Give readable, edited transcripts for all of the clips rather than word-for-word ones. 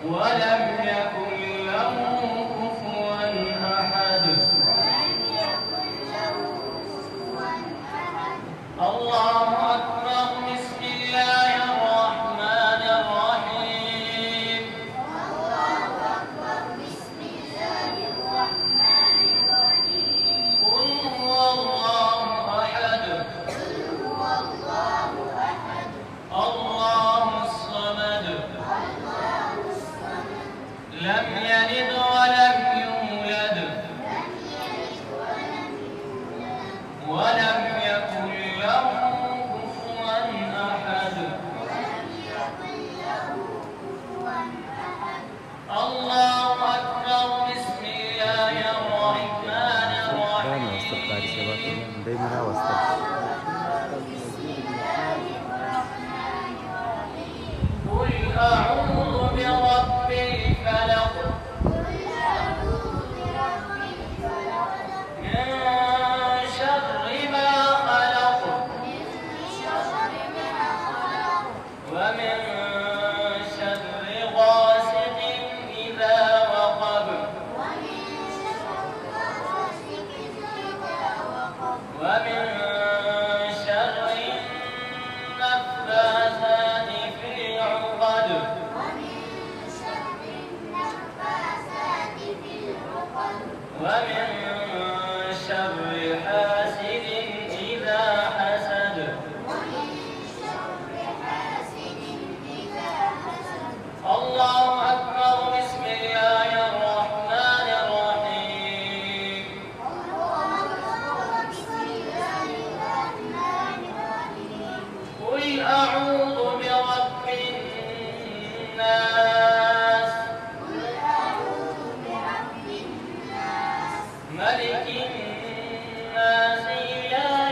ولم يكن له كفوا أحد. الله أكبر. بسم الله الرحمن الرحيم. قل هو الله أحد الله الصمد لم يلد ولم يولد ولم يكن له كفوا أحد. الله أكبر. بسم الله الرحمن الرحيم. قل أعوذ برب الفلق من شر ما خلق ومن شر غاسق إذا وقب ومن شر النفاثات في العقد ومن شر حاسد إذا حسد. الله أكبر. بسم الله الرحمن الرحيم. قل أعوذ برب الناس ملك الناس إله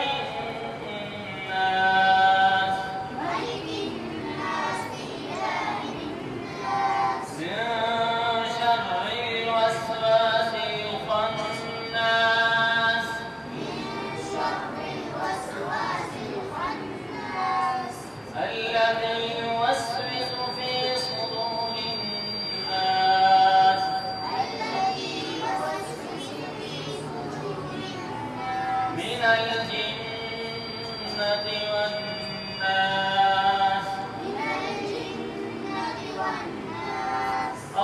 الناس من شر الوسواس الخناس الذي يوسوس في صدور الناس من الجنة والناس.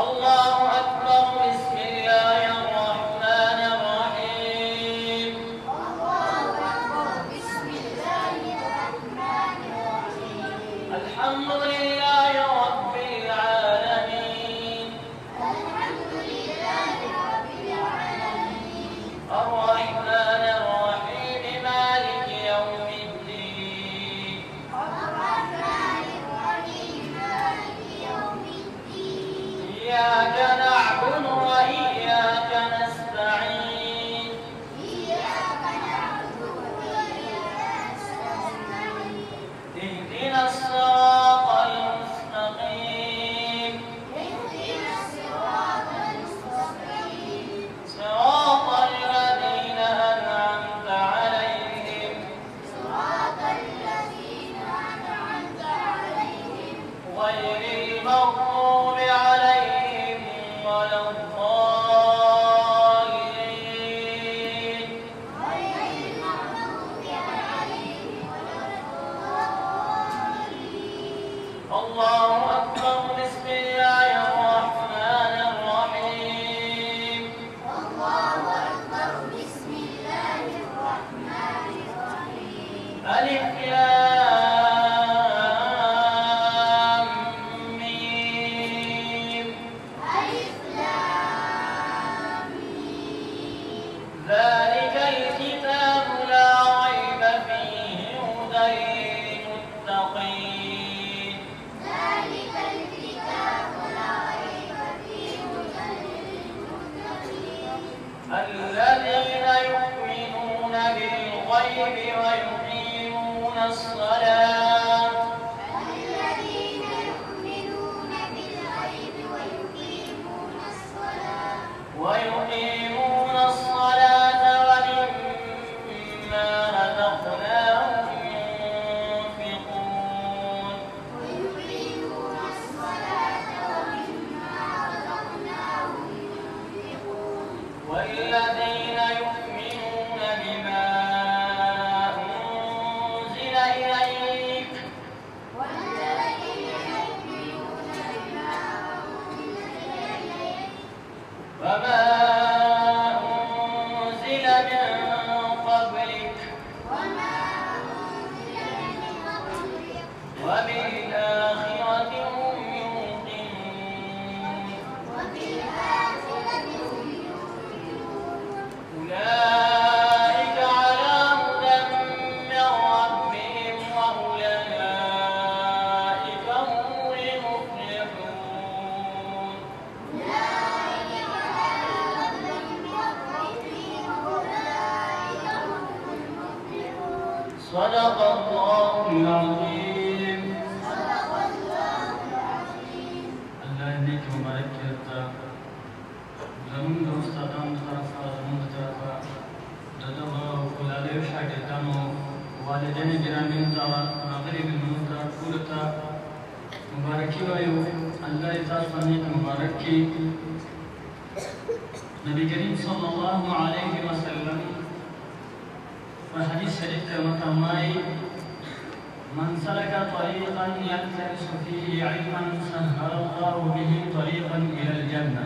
الله أكبر. بسم الله الرحمن الرحيم. الحمد لله رب العالمين الرحمن الرحيم مالك يوم الدين إياك نعبد وإياك نستعين اهدنا الصراط المستقيم صراط الذين أنعمت عليهم غير المغضوب عليهم ولا الضالين. الله أكبر. بسم الله الرحمن الرحيم. ألف لام ميم ذلك الكتاب لا ريب فيه هدى للمتقين الذين يؤمنون بالغيب ويقيمون الصلاة ومما رزقناهم ينفقون والذين يؤمنون بما أنزل إليك وما أنزل من قبلك وبالآخرة هم يوقنون أولئك على هدى من ربهم وأولئك هم المفلحون صدق الله العظيم. الله يهديك ويبارك فيك. زمون دوستان طرفا زمون طرفا ددوا وكلاله شاگردانو والدین گرامی زوا مغرب المنتا کولتا مبارکی وایو الله تعالی نیک مبارک کی نبی کریم صلی الله علیه وسلم وحديث شريف كما تماي من سلك طريقا يلتمس فيه علما سهل الله به طريقا إلى الجنة